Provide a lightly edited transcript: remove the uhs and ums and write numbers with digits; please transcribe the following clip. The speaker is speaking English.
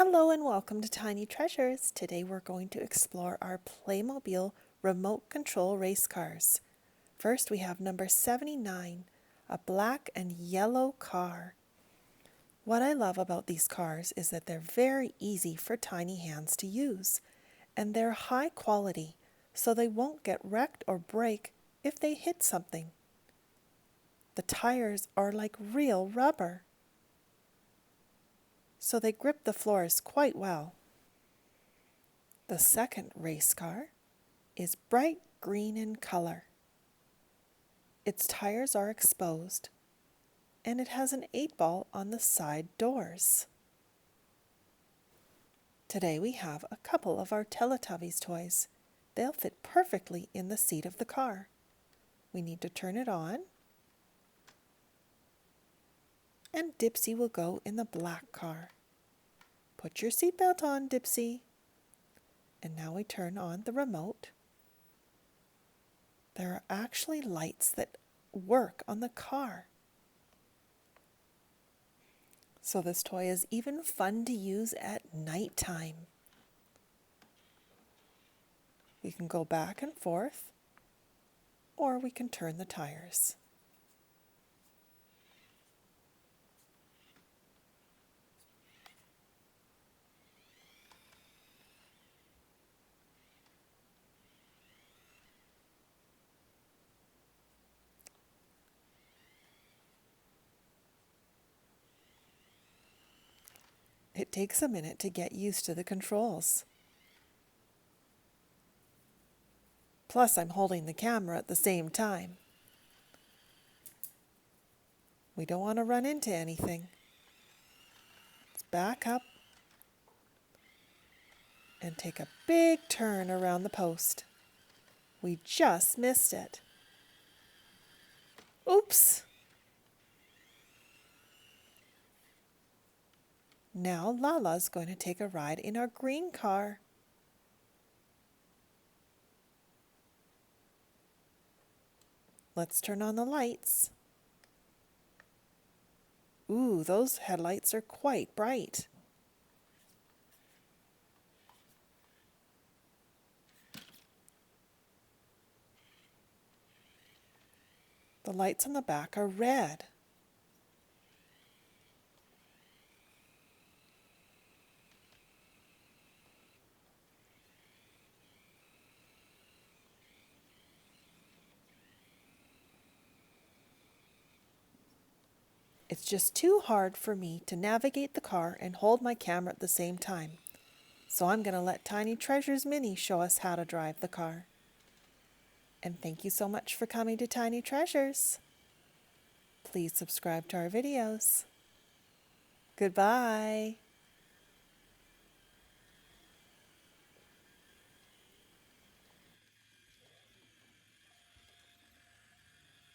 Hello and welcome to Tiny Treasures. Today we're going to explore our Playmobil remote control race cars. First we have number 79, a black and yellow car. What I love about these cars is that they're very easy for tiny hands to use, and they're high quality, so they won't get wrecked or break if they hit something. The tires are like real rubber, so they grip the floors quite well. The second race car is bright green in color. Its tires are exposed, and it has an 8-ball on the side doors. Today we have a couple of our Teletubbies toys. They'll fit perfectly in the seat of the car. We need to turn it on, and Dipsy will go in the black car. Put your seatbelt on, Dipsy. And now we turn on the remote. There are actually lights that work on the car. So this toy is even fun to use at nighttime. We can go back and forth, or we can turn the tires. It takes a minute to get used to the controls. Plus, I'm holding the camera at the same time. We don't want to run into anything. Let's back up and take a big turn around the post. We just missed it. Oops! Now Lala's going to take a ride in our green car. Let's turn on the lights. Ooh, those headlights are quite bright. The lights on the back are red. It's just too hard for me to navigate the car and hold my camera at the same time. So I'm going to let Tiny Treasures Mini show us how to drive the car. And thank you so much for coming to Tiny Treasures. Please subscribe to our videos. Goodbye.